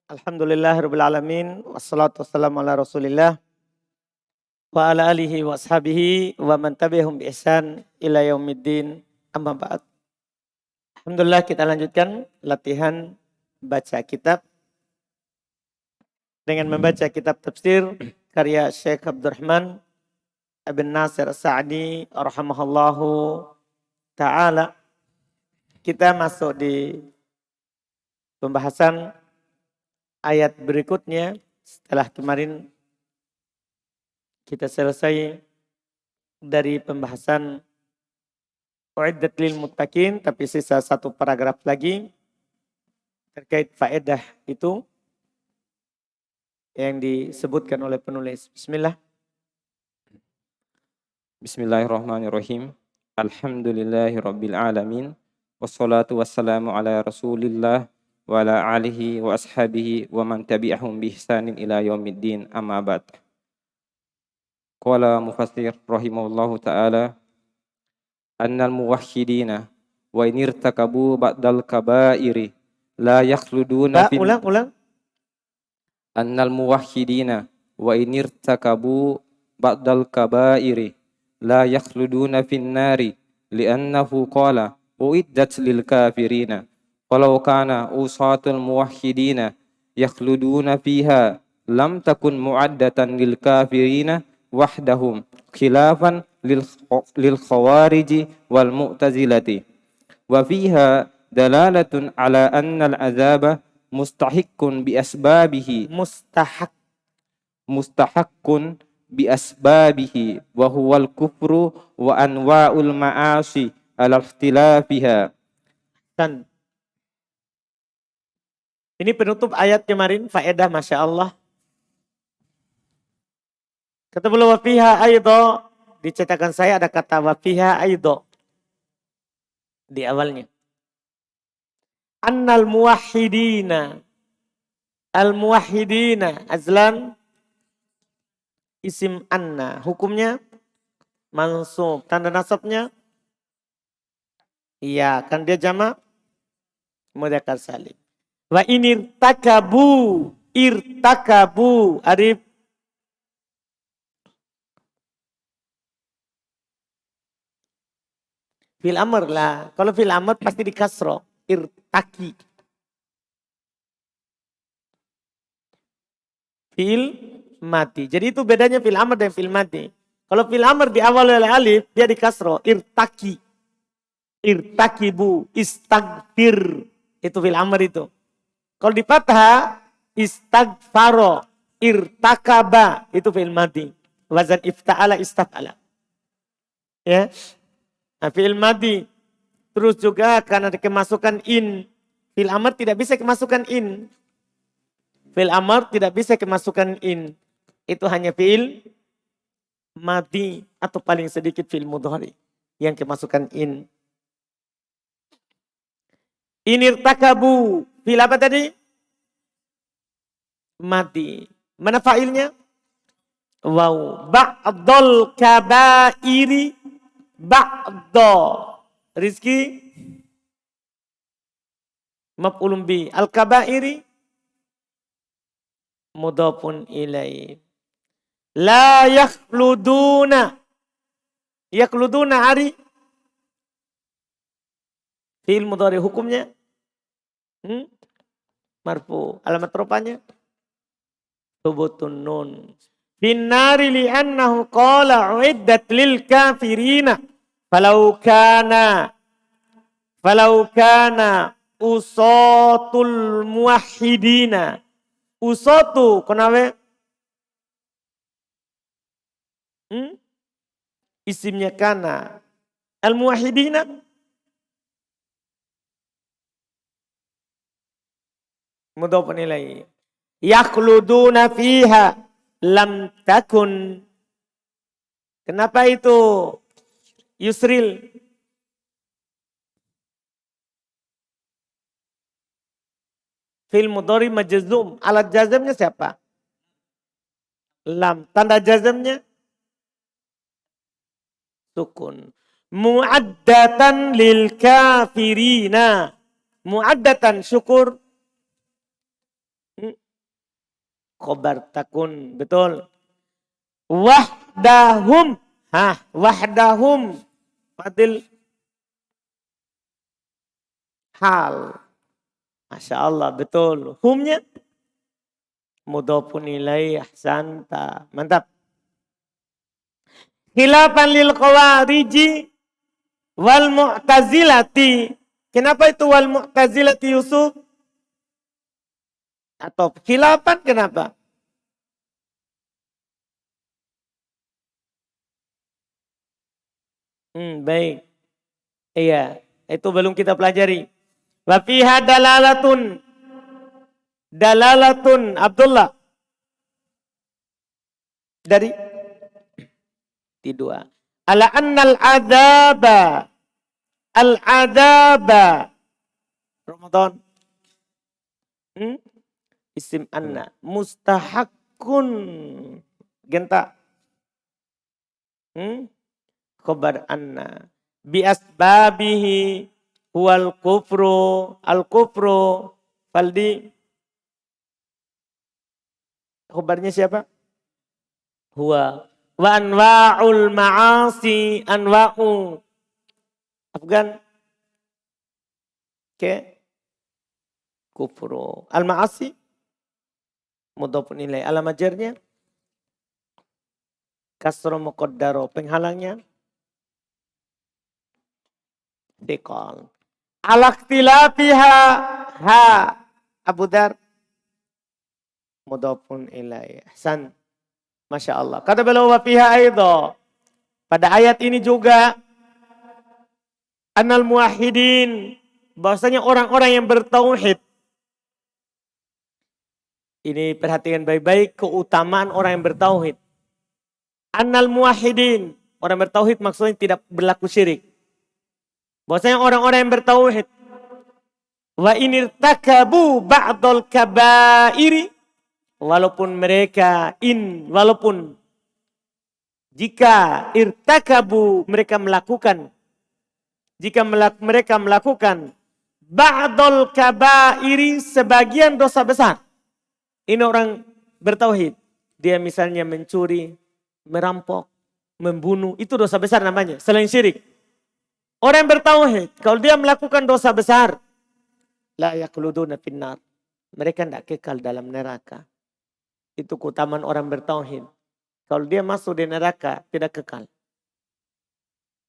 Alhamdulillahirabbil alamin wassalatu wassalamu ala Rasulillah wa ala alihi wa ashabihi wa man tabi'ahum bi ihsan ila yaumiddin. Amma ba'd. Alhamdulillah kita lanjutkan latihan baca kitab dengan membaca kitab tafsir karya Syekh Abdurrahman Ibn Nasir As-Sa'di rahimahullahu taala. Kita masuk di pembahasan ayat berikutnya setelah kemarin kita selesai dari pembahasan Uiddat lil muttaqin, tapi sisa satu paragraf lagi terkait faedah itu yang disebutkan oleh penulis. Bismillah. Bismillahirrahmanirrahim. Alhamdulillahirabbil alamin. Wassalatu wassalamu ala Rasulillah wa ala alihi wa ashabihi wa man tabi'ahum bi ihsanin ila yaumiddin. Amma ba'd. Qala mufassir rahimahullahu ta'ala annal muwahhidina wa in irtakabu ba'dal kaba'iri la yakhluduna fil ulang. annal muwahhidina wa in irtakabu ba'dal kaba'iri la yakhluduna fin nari li'annahu qala uiddat lil kafirina walau kana usatul muwahhidina yakhluduna fiha lam takun mu'addatan lil kafirina wahdahum khilafan lil khawariji wal mu'tazilati wa fiha dalalatun ala anna al azaba mustahiqqun bi asbabihi mustahaqqun bi asbabihi wa huwal kufru wa anwa'ul ma'asi ala ikhtilafiha. Dan ini penutup ayat kemarin, faedah Masya Allah. Kata beliau wafiha aidho, dicetakan saya ada kata wafiha aidho di awalnya. Annal muwahhidina, al muwahhidina azlan isim anna, hukumnya mansub, tanda nasabnya iya, kan dia jamak mudzakkar salim. Wa in irtakabu arif fil amr lah. Kalau fil amr pasti di kasro. Irtaki. Fil mati. Jadi itu bedanya fil amr dan fil mati. Kalau fil amr di awal oleh alif, dia di kasro. Irtaki. Irtakibu. Istagfir. Itu fil amr itu. Kalau di fathah, istagfaro. Irtakaba. Itu fil mati. Wazan ifta'ala istaf'ala. Ya. Nah, fi'il madi. Terus juga karena ada kemasukan in. Fi'il amr tidak bisa kemasukan in. Fi'il amr tidak bisa kemasukan in. Itu hanya fi'il madi atau paling sedikit fi'il mudhari yang kemasukan in. Inirtakabu. Fi'il apa tadi? Madi. Mana fa'ilnya? Wow. Ba'dol kabairi. Ba'do. Rizki. Maf'ulun bi. Al-kabairi. Mudhafun ilaih. La yakhluduna. Yakhluduna ari. Fi'il mudhari hukumnya. Marfu. Alamat rupanya. Thubutun nun. Finnari li'annahu qala uiddat lil kafirina. Falau kana usatul muwahhidina. Usatu kenapa? Isimnya kana. Al muwahhidina. Mudhafun ilaihi. Yakhluduna fiha lam takun. Kenapa itu? Yusril. Fil mudhari majzum. Alat jazamnya siapa? Lam. Tanda jazamnya? Sukun. Mu'addatan lil kafirina. Mu'addatan syukur. Khobar takun. Betul. Wahdahum. Wahdahum. Fadil. Hal. Masya Allah. Betul. Humnya. Mudhafun ilaih. Ahsanta. Mantap. Khilafan lil qawariji wal mu'tazilati. Kenapa itu wal mu'tazilati Yusuf? Atau khilafan kenapa? Baik. Iya, itu belum kita pelajari. Wa fiha dalalatun. Dalalatun Abdullah. Dari dua. Ala annal adaba. Al-adaba. Ramadan. Isim anna. Mustahakun. Genta. Khobar anna. Biasbabihi. Huwal kufru. Al-kufru. Faldi. Khobarnya siapa? Huwa. Wa anwa'ul ma'asi. Anwa'u. Afgan. Oke. Kufru. Al-ma'asi. Mudhafun ilaih. Alamajarnya. Kasro muqaddaro. Penghalangnya. Dikol. Al-ikhtilafiha. Ha. Abu Dar. Mudhafun ilaih. Ahsan. Masya Allah. Kata beliau wa fiha aidha. Pada ayat ini juga. Annal muwahhidin. Bahwasanya orang-orang yang bertauhid. Ini perhatikan baik-baik keutamaan orang yang bertauhid. Annal muwahhidin. Orang bertauhid maksudnya tidak berlaku syirik. Bahwasanya orang-orang yang bertauhid. Wa inirtakabu ba'dal kabairi. Walaupun jika irtakabu mereka melakukan. Jika mereka melakukan ba'dal kabairi sebagian dosa besar. Ini orang bertauhid. Dia misalnya mencuri, merampok, membunuh. Itu dosa besar namanya. Selain syirik. Orang yang bertauhid. Kalau dia melakukan dosa besar. La yakluduna finnar. Mereka tidak kekal dalam neraka. Itu keutamaan orang bertauhid. Kalau dia masuk di neraka, tidak kekal.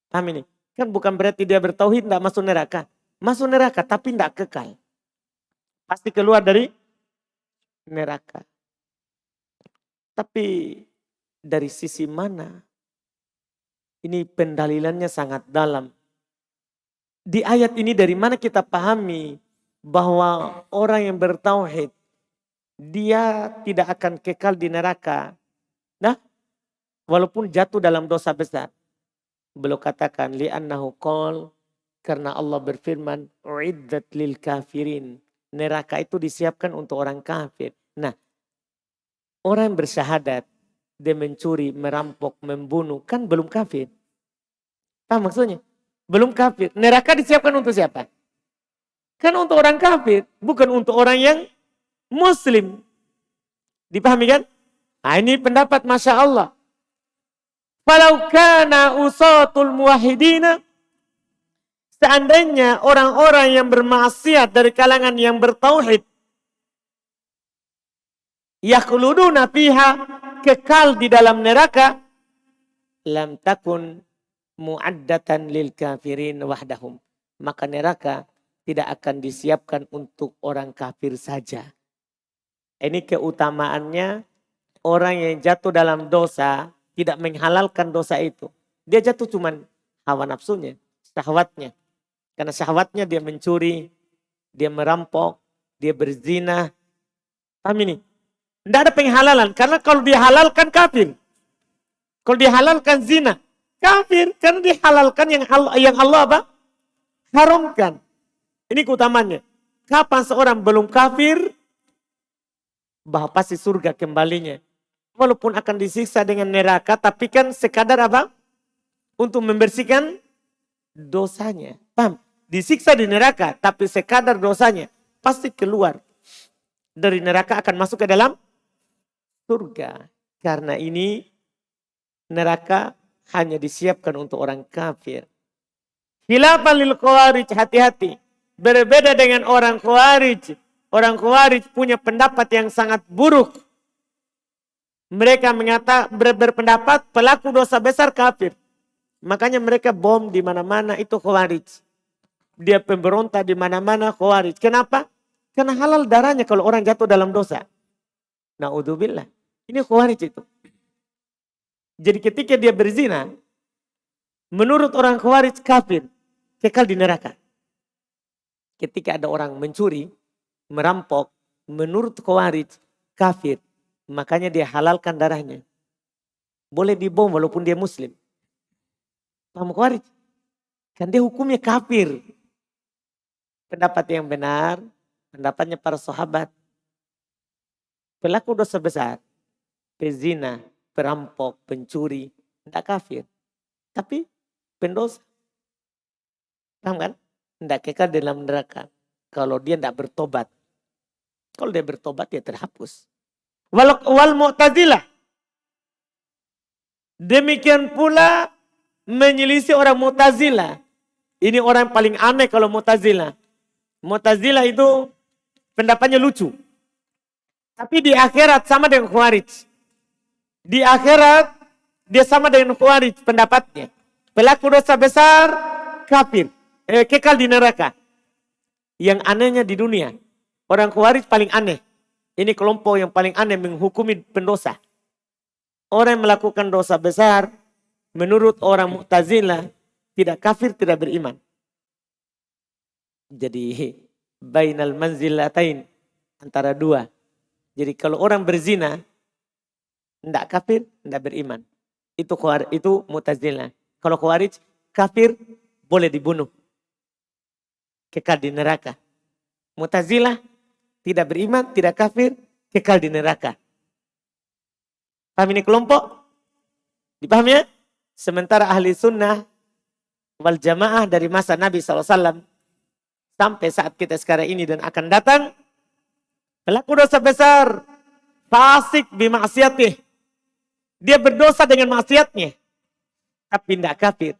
Paham ini? Kan bukan berarti dia bertauhid tidak masuk neraka. Masuk neraka tapi tidak kekal. Pasti keluar dari neraka. Tapi dari sisi mana? Ini pendalilannya sangat dalam. Di ayat ini dari mana kita pahami bahwa orang yang bertauhid dia tidak akan kekal di neraka. Nah, walaupun jatuh dalam dosa besar. Beliau katakan li'annahu qol, karena Allah berfirman uiddat lil kafirin. Neraka itu disiapkan untuk orang kafir. Nah, orang yang bersyahadat, dia mencuri, merampok, membunuh, kan belum kafir. Paham maksudnya? Belum kafir. Neraka disiapkan untuk siapa? Kan untuk orang kafir, bukan untuk orang yang Muslim. Dipahami kan? Nah, ini pendapat Masya Allah. Falau kana usatul muwahhidina. Seandainya orang-orang yang bermaksiat dari kalangan yang bertauhid. Yakhluduna fiha. Kekal di dalam neraka. Lam takun mu'addatan lil kafirin wahdahum. Maka neraka tidak akan disiapkan untuk orang kafir saja. Ini keutamaannya orang yang jatuh dalam dosa tidak menghalalkan dosa itu. Dia jatuh cuman hawa nafsunya, syahwatnya. Karena syahwatnya dia mencuri, dia merampok, dia berzina. Paham ini? Tidak ada penghalalan. Karena kalau dihalalkan kafir. Kalau dihalalkan zina, kafir. Karena dihalalkan yang Allah apa? Haramkan. Ini keutamannya. Kapan seorang belum kafir, bahwa pasti surga kembalinya. Walaupun akan disiksa dengan neraka, tapi kan sekadar apa? Untuk membersihkan dosanya. Paham? Disiksa di neraka, tapi sekadar dosanya. Pasti keluar dari neraka akan masuk ke dalam surga. Karena ini neraka hanya disiapkan untuk orang kafir. Khilafan lil khawarij, hati-hati. Berbeda dengan orang khawarij. Orang khawarij punya pendapat yang sangat buruk. Mereka berpendapat pelaku dosa besar kafir. Makanya mereka bom di mana-mana, itu khawarij. Dia pemberontak di mana-mana, khawarij. Kenapa? Karena halal darahnya kalau orang jatuh dalam dosa. Na'udzubillah. Ini khawarij itu. Jadi ketika dia berzina, menurut orang khawarij kafir, kekal di neraka. Ketika ada orang mencuri, merampok, menurut khawarij kafir, makanya dia halalkan darahnya. Boleh dibom walaupun dia muslim. Paham khawarij? Kan dia hukumnya kafir. Pendapat yang benar, pendapatnya para sahabat. Pelaku dosa besar, pezina, perampok, pencuri, tidak kafir. Tapi pendosa. Paham kan? Tidak kekal dalam neraka. Kalau dia tidak bertobat. Kalau dia bertobat dia terhapus. Wal Mu'tazilah. Demikian pula menyelisih orang Mu'tazilah. Ini orang yang paling aneh kalau Mu'tazilah. Mu'tazilah itu pendapatnya lucu. Tapi di akhirat sama dengan Khawarij. Di akhirat dia sama dengan Khawarij pendapatnya. Pelaku dosa besar kafir. Kekal di neraka. Yang anehnya di dunia. Orang Khawarij paling aneh. Ini kelompok yang paling aneh menghukumi pendosa. Orang yang melakukan dosa besar. Menurut orang Mu'tazilah. Tidak kafir, tidak beriman. Jadi bainal manzilatain. Antara dua. Jadi kalau orang berzina. Tidak kafir, tidak beriman. Itu Mu'tazilah. Kalau Khawarij kafir boleh dibunuh. Kekal di neraka. Mu'tazilah tidak beriman, tidak kafir, kekal di neraka. Paham ini kelompok? Dipaham ya? Sementara ahli sunnah wal jamaah dari masa Nabi SAW sampai saat kita sekarang ini dan akan datang, pelaku dosa besar, fasik bimaksiatih. Dia berdosa dengan maksiatnya. Tapi tidak kafir.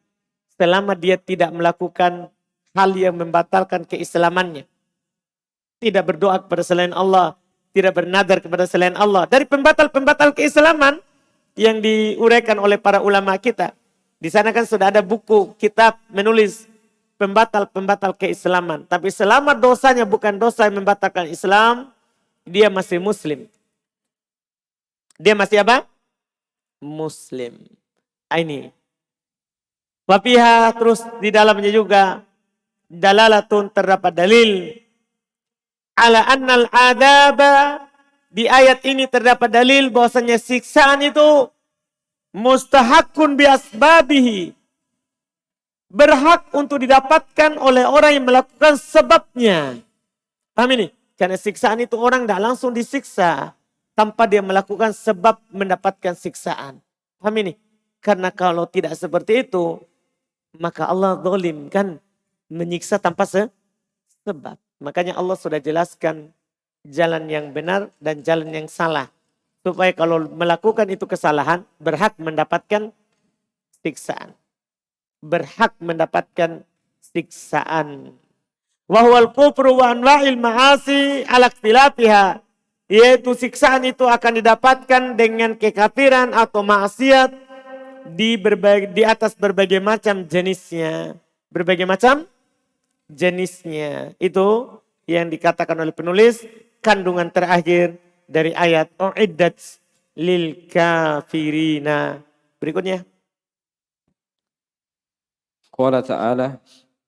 Selama dia tidak melakukan hal yang membatalkan keislamannya. Tidak berdoa kepada selain Allah. Tidak bernadar kepada selain Allah. Dari pembatal-pembatal keislaman yang diuraikan oleh para ulama kita. Di sana kan sudah ada buku, kitab menulis pembatal-pembatal keislaman. Tapi selama dosanya bukan dosa yang membatalkan Islam, dia masih muslim. Dia masih apa? Muslim. Ini. Wafiha terus di dalamnya juga dalalatun terdapat dalil ala annal adaba, di ayat ini terdapat dalil bahwasanya siksaan itu mustahakun bi asbabihi, berhak untuk didapatkan oleh orang yang melakukan sebabnya. Paham ini? Karena siksaan itu orang tidak langsung disiksa tanpa dia melakukan sebab mendapatkan siksaan. Paham ini? Karena kalau tidak seperti itu, maka Allah zalim kan, menyiksa tanpa sebab. Makanya Allah sudah jelaskan jalan yang benar dan jalan yang salah. Supaya kalau melakukan itu kesalahan, berhak mendapatkan siksaan. Berhak mendapatkan siksaan. Wahwal kufru wa anwa'il ma'asi ala ikhtilafiha. Yaitu siksaan itu akan didapatkan dengan kekafiran atau maksiat di atas berbagai macam jenisnya. Berbagai macam jenisnya. Itu yang dikatakan oleh penulis kandungan terakhir dari ayat u'iddat lil kafirina. Berikutnya. Qala ta'ala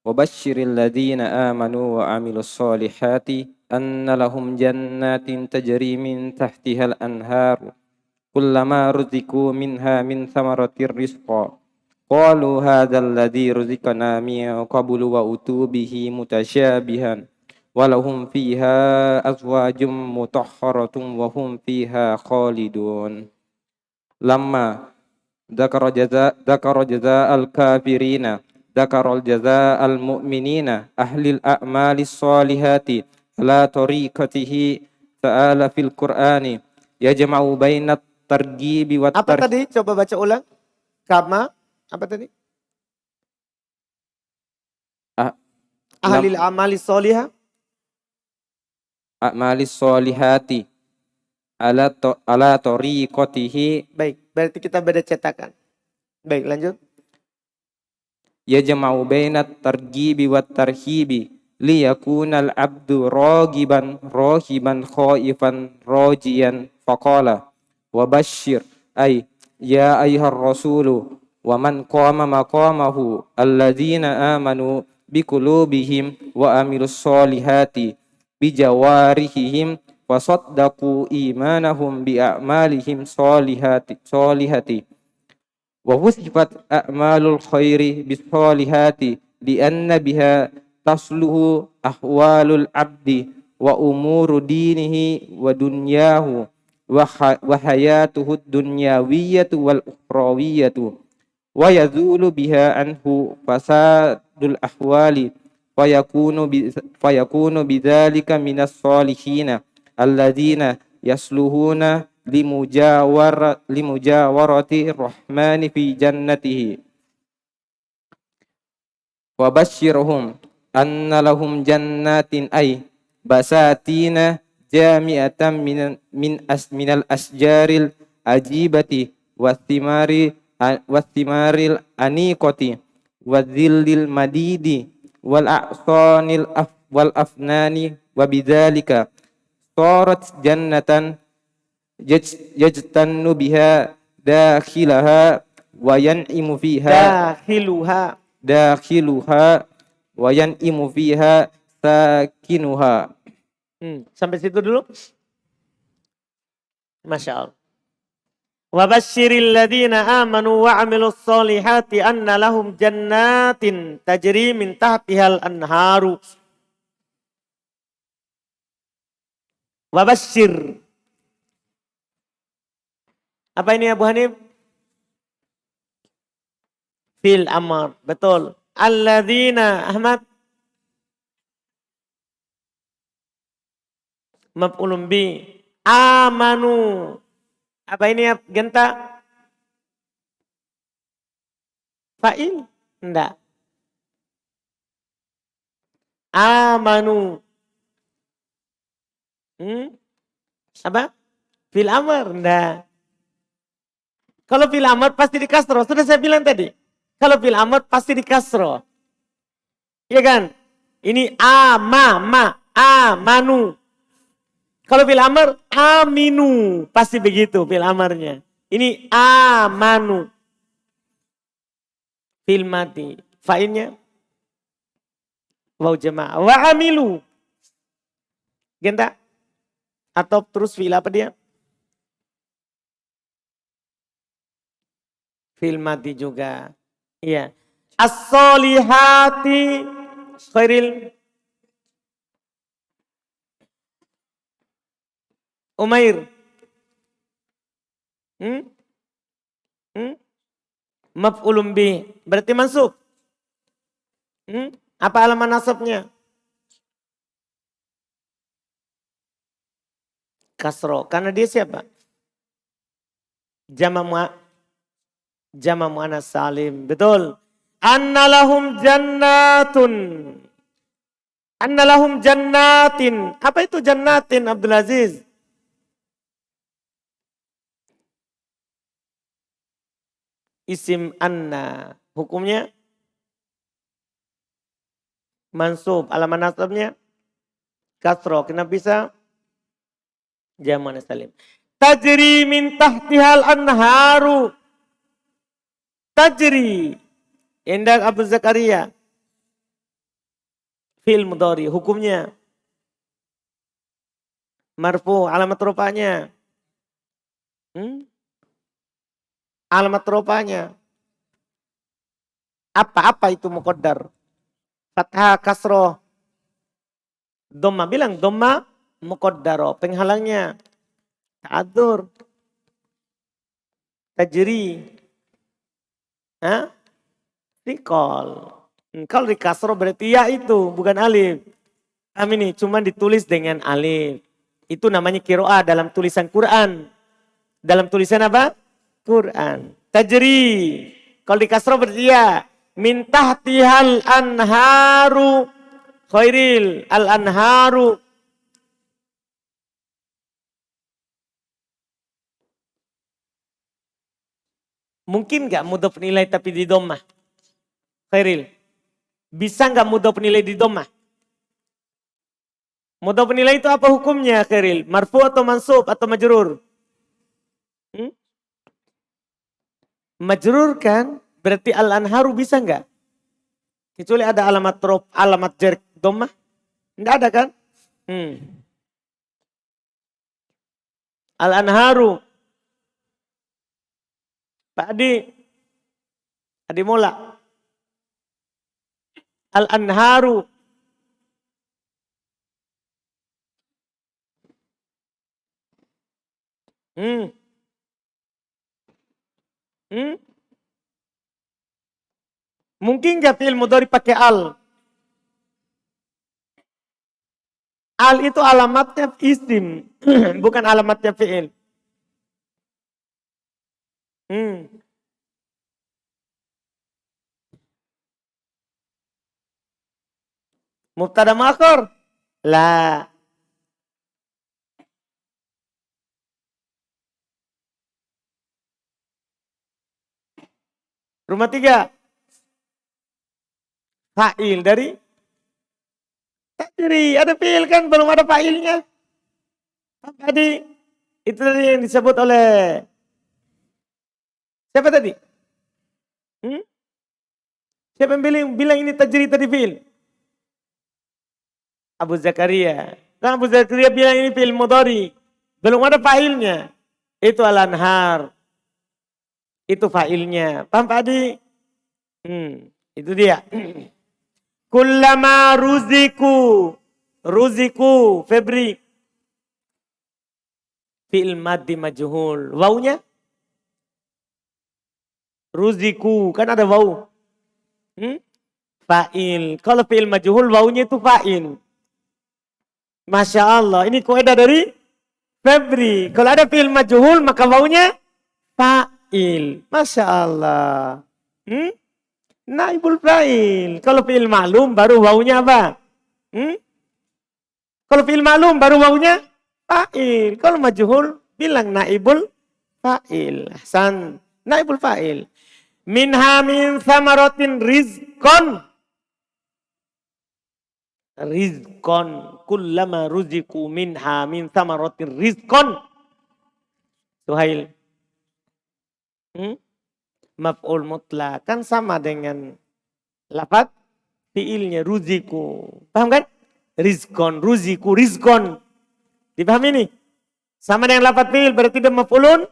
wa basyiril ladzina amanu wa amilus solihati anna lahum jannatin tajri min tahtihal anhar kullama ruziku minha min thamaratir rizqa qalu hadzal ladzi ruzikana min qablu wa utubihi mutasyabihan walahum fiha azwajum mutahharatun wa hum fiha khalidun. Lamma dzakara jazaa al-kafirina dzakara jazaa al-mu'minina ahlil a'malis solihati ala tariqatihi ta'ala fil Qur'ani yajma'u bainat targhibi wat Apa tadi? Coba baca ulang. Kama. Apa tadi? Ahlil amali solihah. a'malis solihati ala tariqatihi. Baik, berarti kita beda cetakan. Baik, lanjut. Yajma'u bainat targhibi wat tarhibi liyakunal abdu ragiban khaifan rajiyan faqala wa basyir ay ya ayyuhar rasulu wa man qama maqamahu alladzina amanu biqulubihim wa amilus solihati bijawarihim wa saddaqu imanahum bi a'malihim solihati wa wusifat a'malul khairi bis solihati li anna biha tasluhu ahwalul abdi wa umuru dinihi wa dunyahu wa hayatuhu dunyawiyatu wal ukhrawiyatu wa yazulu biha anhu fasadul ahwali fayakunu bidzalika minas solihina alladzina yasluhuna limujawarati rahmani fi jannatihi wa basyirhum anna lahum jannatin ay basatina jami'atan minal asjaril ajibati wathimaril aniqati wadzillil madidi wal a'sanil wal afnani wa bidzalika sarat jannatan yajtannu biha dakhilaha wa yan'imu fiha dakhiluha wa yan'imu fiha sakinuha. Sampai situ dulu. Masya Allah. Wa basyiril ladzina amanu wa 'amilus solihati anna lahum jannatin tajri min tahtihal anharu. Wa basyir. Apa ini Abu Hanif? Fil amr. Betul. Alladzina Ahmad. Maf'ulun bi. Amanu. Apa ini ya Genta? Fa'il? Enggak. Amanu. Apa? Fil amr? Enggak. Kalau fil amr pasti di kasro. Sudah saya bilang tadi. Kalau fil amr pasti di kasro. Iya kan? Ini amanu. Kalau fil amr aminu. Pasti begitu fil amrnya. Ini amanu. Fil mati. Fa'ilnya waw jamaah. Wa amilu. Genta? Atau terus fil apa dia? Fil mati juga. Iya. As-solihati khairil Umair. Maf'ulun bih. Berarti mansub. Apa alamat nasabnya? Kasro. Karena dia siapa? Jama muannas salim. Betul. Anna lahum jannatin. Apa itu jannatin Abdul Aziz? Isim anna. Hukumnya? Mansub. Alamat nasabnya? Kasro. Kenapa bisa? Jama muannas salim. Tajri min tahtihal anharu. Tajri. Indak Abu Zakaria. Fil mudhari. Hukumnya. Marfu. Alamat rupanya. Alamat rupanya. Apa itu muqaddar? Fathah kasroh. Dhamma. Bilang dhamma muqaddaro. Penghalangnya. Ta'adzur. Tajri. Tikol. Kalau di kasro berarti ya itu, bukan alif. Kami ini cuma ditulis dengan alif. Itu namanya qiraah dalam tulisan Quran. Dalam tulisan apa? Quran. Tajri. Kalau di kasroh berarti ya. Min tahtihal anharu. Khairil. Al anharu. Mungkin gak mudhof nilai tapi di dhammah? Khairil. Bisa gak mudhof nilai di dhammah? Mudhof nilai itu apa hukumnya, Khairil? Marfu atau mansub atau majrur? Majrur kan? Berarti al-anharu bisa nggak? Kecuali ada alamat rob, alamat jar dhammah? Enggak ada kan? Al-anharu. Pak Adi Mola. Al-anharu. Mungkin nggak fi'il mudhari pakai al? Al itu alamatnya isim, bukan alamatnya fi'il. Mubtada muakhar? La. Rumah 3. Fa'il dari takdiri. Ada fi'il kan, belum ada fa'ilnya. Tadi itu tadi yang disebut oleh siapa tadi? Siapa yang bilang ini tajri tadi fi'il? Abu Zakaria. Nah, Abu Zakaria bilang ini fi'il mudhari. Belum ada fa'ilnya. Itu al-anhar. Itu fa'ilnya. Paham Pak Adi? Itu dia. Kullama ruziku. Ruziku. Febri. Fi'il maddi majhul. Wawunya? Ruziku. Kan ada wawu. Fa'il. Kalau fi'il majhul wawunya itu fa'il. Masya Allah. Ini kaidah dari Febri. Kalau ada fi'il majhul maka wawunya fa'il. Masya Allah. Naibul fa'il. Kalau fi'il ma'lum baru wawunya apa? Kalau fi'il ma'lum baru wawunya fa'il. Kalau majhul bilang naibul fa'il. Ahsan. Naibul fa'il. Minha min thamaratin rizqan. Rizqan. Kullama ruziku minha min thamaratin rizqan. Suhail. Maf'ul mutlak. Kan sama dengan lafaz fi'ilnya ruziku. Paham kan? Rizqan, ruziku, rizqan. Dipahami ini? Sama dengan lafaz fi'il berarti dia maf'ulun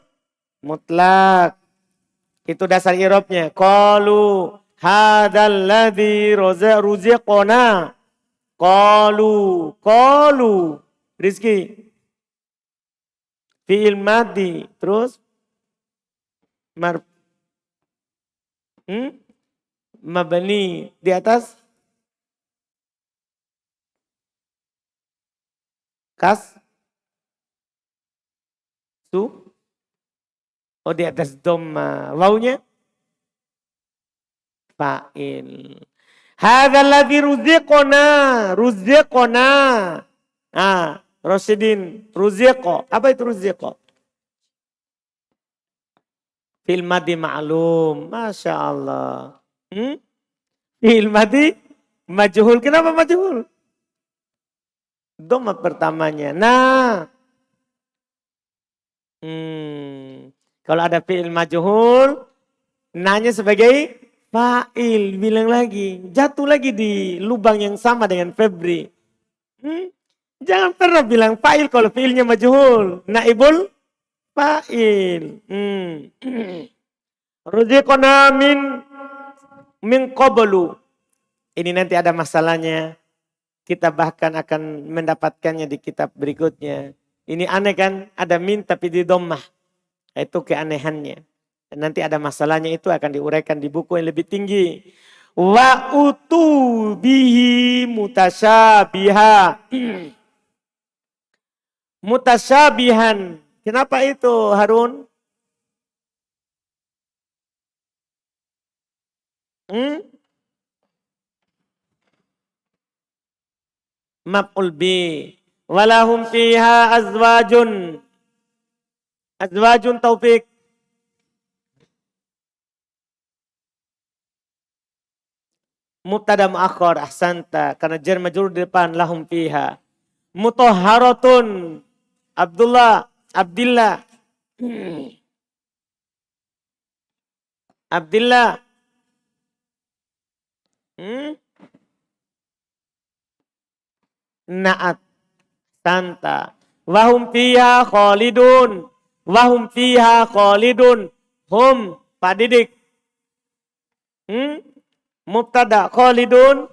mutlak. Itu dasar i'rabnya. Qalu hadzal ladzi ruziqona. Qalu rizki. Fi'il madhi. Terus mabni di atas oh di atas dhamma. Wawunya fa'il. Hadzal ladzi ruziqona. Rasyidin, ruziqo. Apa itu ruziqo? Fi'il madhi ma'lum. Masya Allah. Fi'il madhi majhul. Kenapa majhul? Dhamma pertamanya. Nah. Kalau ada fi'il majhul, nanya sebagai fa'il. Bilang lagi. Jatuh lagi di lubang yang sama dengan Febri. Jangan pernah bilang fa'il kalau fi'ilnya majhul. Naibul fa'il. Ruziqona min qablu. Ini nanti ada masalahnya. Kita bahkan akan mendapatkannya di kitab berikutnya. Ini aneh kan? Ada min tapi di dhammah. Itu keanehannya. Dan nanti ada masalahnya itu akan diuraikan di buku yang lebih tinggi. Wa utu bihi mutasyabiha. Mutasyabihan. Kenapa itu Harun? Maf'ul bi. Walahum fiha azwajun. Azwajun Taufik. Mubtada muakhar ahsanta. Karena jar majrur di depan lahum fiha. Mutahharatun. Abdillah. Abdillah. Na'at. Santa. Wahum fiha khalidun. Wahum fiha khalidun. Hum. Pak Didik. Mubtada khalidun.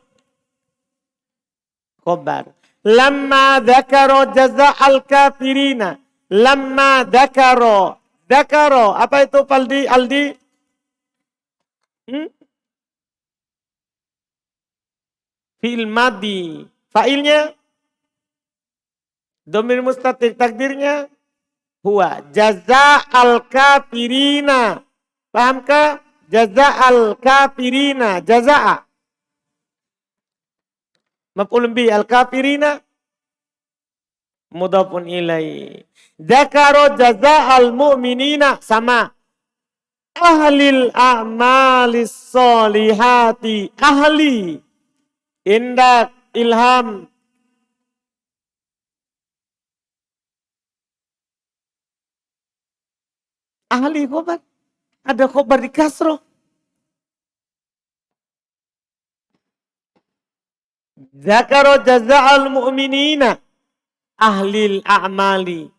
Khobar. Lamma dzakara jaza'al kafirina. Lamma dzakara. Dzakara. Apa itu Aldi? Fi'il madi. Fa'ilnya dhamir mustatir, takdirnya huwa jaza'al kafirina. Pahamkah? Jaza'al kafirina. Jaza'a. Maf'ulun bi al kafirina mudhafun ilaihi. Dzakara jaza'al mu'minina sama. Ahlil a'malis solihati. Ahli. Indak. Ilham. Ahli khobar. Ada khobar di kasroh. Dzakara jaza'al mu'minina. Ahlil a'mali.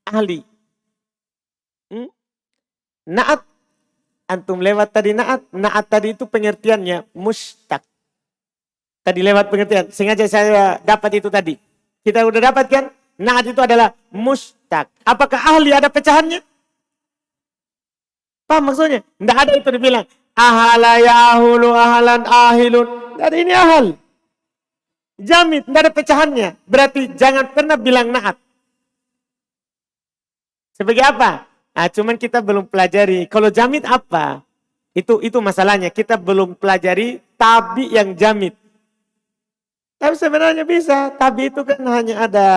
Ahli. Na'at. Antum lewat tadi na'at. Na'at tadi itu pengertiannya mustaq. Tadi lewat pengertian. Sengaja saya dapat itu tadi. Kita udah dapat kan? Na'at itu adalah mustaq. Apakah ahli ada pecahannya? Paham maksudnya? Tidak ada itu dibilang. Ahala yahulu ahalan ahilun. Tidak ada ini ahal. Jamid. Tidak ada pecahannya. Berarti jangan pernah bilang na'at. Sebagai apa? Nah, cuman kita belum pelajari. Kalau jamid apa? Itu masalahnya. Kita belum pelajari tabi yang jamid. Tapi sebenarnya bisa. Tabi itu kan hanya ada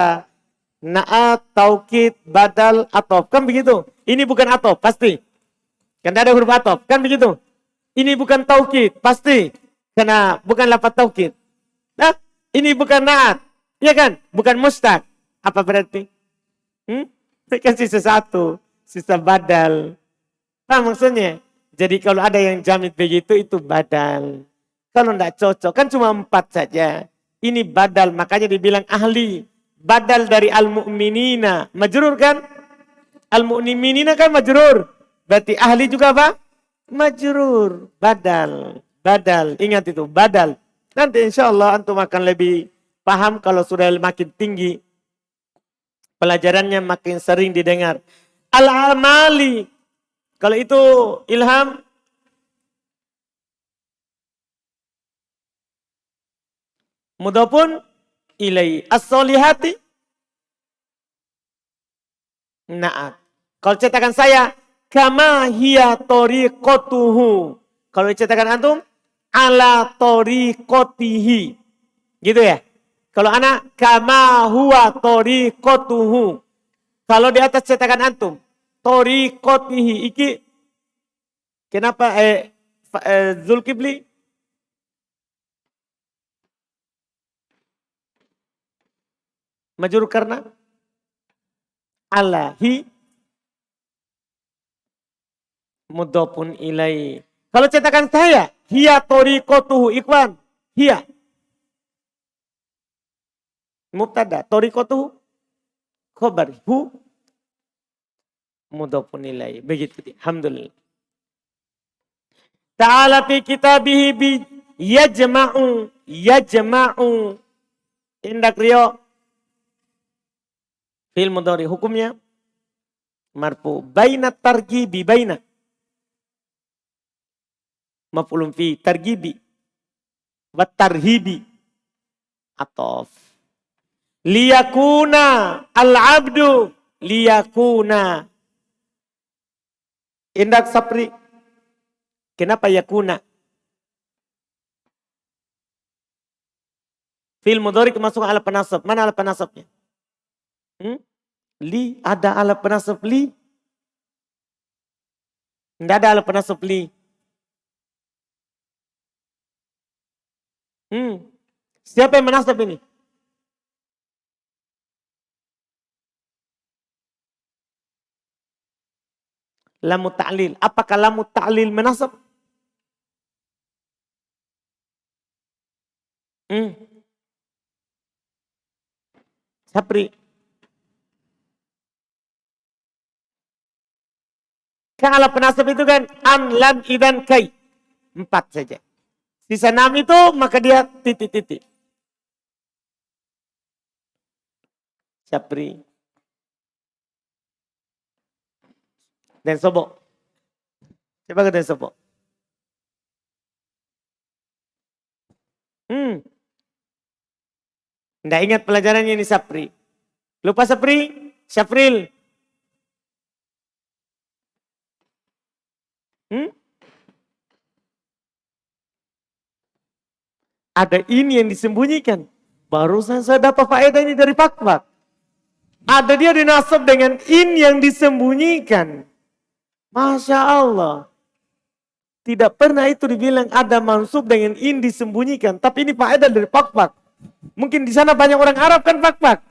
na'at, taukid, badal, atof. Kan begitu. Ini bukan atof, pasti. Karena ada huruf atof. Kan begitu. Ini bukan taukid, pasti. Karena bukan lafaz taukid. Nah, ini bukan na'at. Iya kan? Bukan mustaq. Apa berarti? Kan sisa satu. Sisa badal. Nah maksudnya. Jadi kalau ada yang jamid begitu, itu badal. Kalau tidak cocok, kan cuma 4 saja. Ini badal, makanya dibilang ahli. Badal dari al-mu'minina. Majrur kan? Al-mu'minina kan majrur. Berarti ahli juga apa? Majrur. Badal. Ingat itu, badal. Nanti insya Allah antum akan lebih paham kalau sudah makin tinggi. Pelajarannya makin sering didengar. Al-amali. Kalau itu ilham. Mudhafun ilaihi. As-solihati. Na'at. Kalau cetakan saya. Kama hiya tariqatuhu. Kalau cetakan antum. Ala tariqatihi. Gitu ya. Kalau anak. Kama huwa tariqatuhu. Kalau di atas cetakan antum. Tariqatihi. Iki. Kenapa Zulkifli? Majrur karena alahi mudhafun ilaihi. Kalau cetakan saya, hiya tariqatuhu Ikhwan. Hiya. Mubtada, tariqatuhu khabar. Hu mudhafun ilaihi. Begitu. Alhamdulillah. Ta'ala fi kitabihi bi yajma'u. Indak Rio. Fi'il mudhari hukumnya marfu baina targibi baina maf'ulun fi targibi wa tarhibi atof liyakuna al-abdu liyakuna. Indak Sapri. Kenapa yakuna? Fi'il mudhari kemasukan alat penasab. Mana alat penasabnya? Li, ada alat penasab li? Tidak ada alat penasab li. Siapa yang menasab ini? Lamu ta'lil. Apakah lamu ta'lil menasab? Sapri. Kan alat penasab itu kan an, lam, idan, kai. 4 saja. Sisa 6 itu maka dia titik-titik. Sapri. Dan Sobo. Coba kata Sobo. Nggak ingat pelajarannya ini Sapri. Lupa Sapri? Syafril. Ada ini yang disembunyikan. Barusan saya dapat faedah ini dari Pak. Ada dia dinasab dengan in yang disembunyikan. Masya Allah. Tidak pernah itu dibilang ada mansub dengan in disembunyikan. Tapi ini faedah dari Pak. Mungkin di sana banyak orang Arab kan Pak.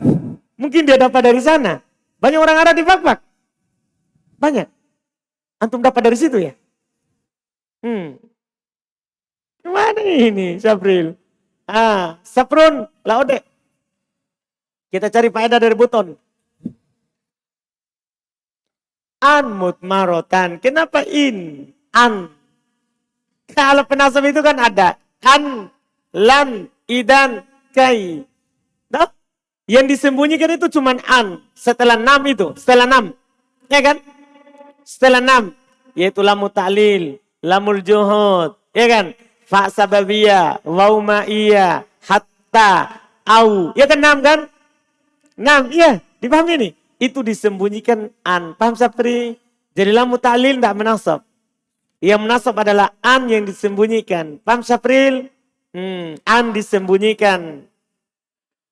Mungkin dia dapat dari sana. Banyak orang Arab di Pak. Banyak. Antum dapat dari situ ya? Gimana ini Syafril? Saprun, laude. Kita cari faedah dari Buton. An mutmarotan. Kenapa in? An. Kalau penasab itu kan ada. An, lam, idan, kai. Nah, yang disembunyikan itu cuma an. Setelah 6 itu. Setelah 6. Ya kan? Setelah 6. Yaitu lamu ta'lil. Lamul juhud. Ya kan? Fa sababiyah. Waw ma'iyah. Hatta. Au. Ya kan 6 kan? 6. Iya. Dipahami nih? Itu disembunyikan an. Paham Sapri? Jadi lamu ta'lil tidak menasab. Yang menasab adalah an yang disembunyikan. Paham Sapril? An disembunyikan.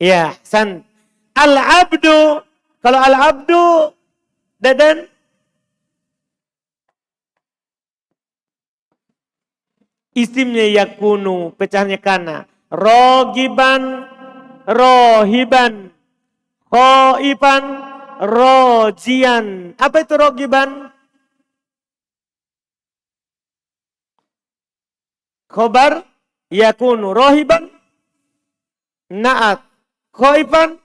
Ya, san. Al-abdu. Kalau al-abdu, dadan. Isimnya yakunu, pecahnya kana. Rogiban, rohiban. Khoifan, rojian. Apa itu rogiban? Khobar yakunu rohiban naat khoifan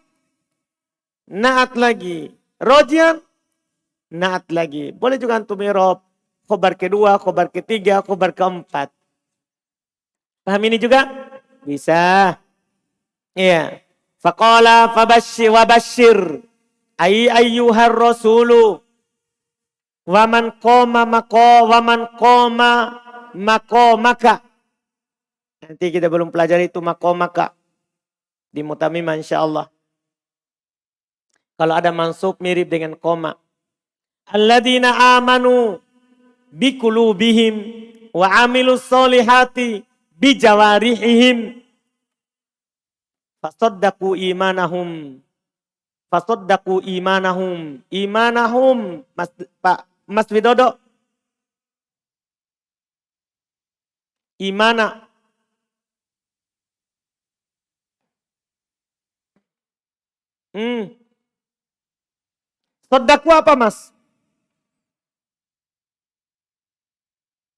naat lagi rojian naat lagi. Boleh juga antum irob khobar kedua, khobar ketiga, khobar keempat. Paham ini juga? Bisa. Iya. Faqala fabashshir wabashshir ayyuhar rasulu waman qoma maka. Nanti kita belum pelajari itu maka di Mutamimah insyaallah. Kalau ada mansub mirip dengan koma. Alladzina amanu biqulubihim wa amilus solihati bijawarihim fasaddaqu imanahum. Imanahum Mas Widodo. Imana. Sodaku apa Mas?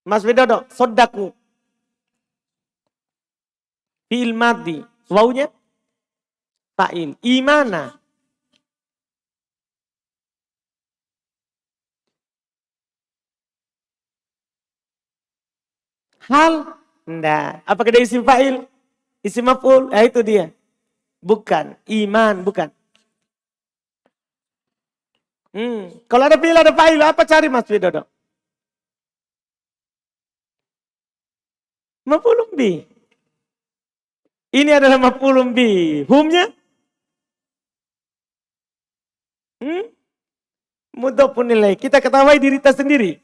Mas Widodo, sodaku. Fi'il madhi. Wawunya? Fa'il. Imana. Hal? Enggak. Apakah dia isim fa'il? Isim maf'ul? Itu dia. Bukan. Iman, bukan. Kalau ada fi'il, ada fa'il, apa cari Mas Widodo? Maf'ulun bi. Ini adalah maf'ulun bi. Humnya? Mudhafun ilaih. Kita ketahui diri kita sendiri.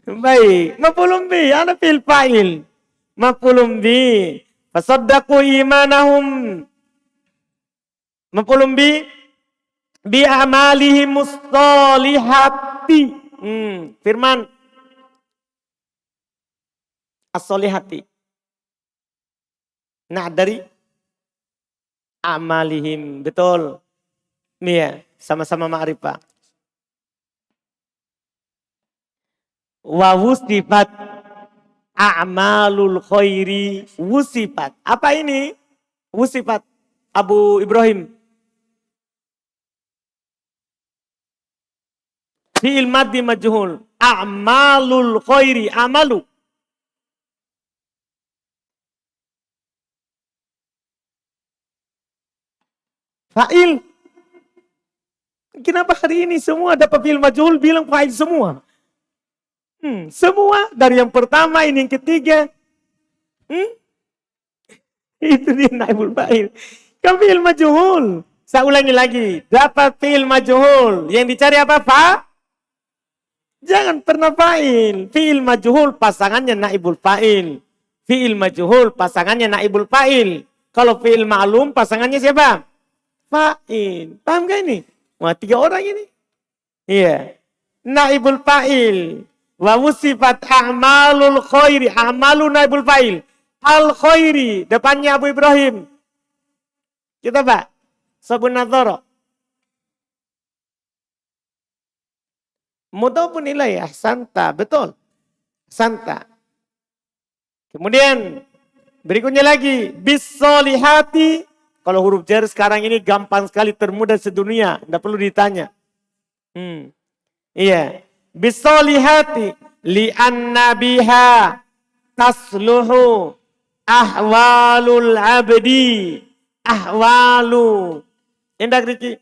Baik. Maf'ulun bi, ana fil fa'il. Maf'ulun bi. Fasaddaqu imanahum. Maf'ulun bi a'malihim mustalihati. Firman as-solihati. Nah dari amalihim. Betul. Iya, sama-sama ma'rifah. Wa wusifat a'malul khairi wusifat. Apa ini? Wusifat. Abu Ibrahim. Fi'il madhi majhul. A'malul khairi. Amalu. Fa'il. Kenapa hari ini semua dapat fi'il majhul bilang fa'il semua? Semua dari yang pertama ini yang ketiga. Itu dia naibul fa'il. Kan fi'il majhul. Saya ulangi lagi. Dapat fi'il majhul. Yang dicari apa? Jangan pernah fa'il. Fi'il majhul pasangannya naibul fa'il. Fi'il majhul pasangannya naibul fa'il. Kalau fi'il ma'lum pasangannya siapa? Fa'il. Paham gak ini? Wah 3 orang ini. Iya. Naibul fa'il. Wa wusifat a'malul khairi. A'malu naibul fa'il. Al khairi. Depannya Abu Ibrahim. Kita Pak. Sabun nadhara. Mudhafun ilaih. Ahsanta. Betul. Santa. Kemudian. Berikutnya lagi. Bis-solihati. Kalau huruf jar sekarang ini gampang sekali. Termudah sedunia. Tidak perlu ditanya. Iya. Bisolihati li'anna biha tasluhu ahwalul abdi. Ahwalu. Indah Riki.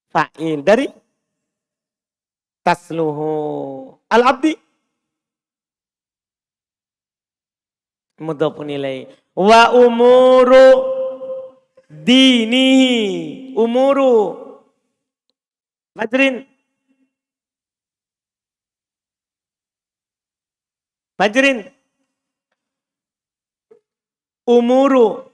Fa'il dari tasluhu al-abdi. Mudhafun ilaih. Wa umuru dinihi. Umuru. Fajrin. Umuru.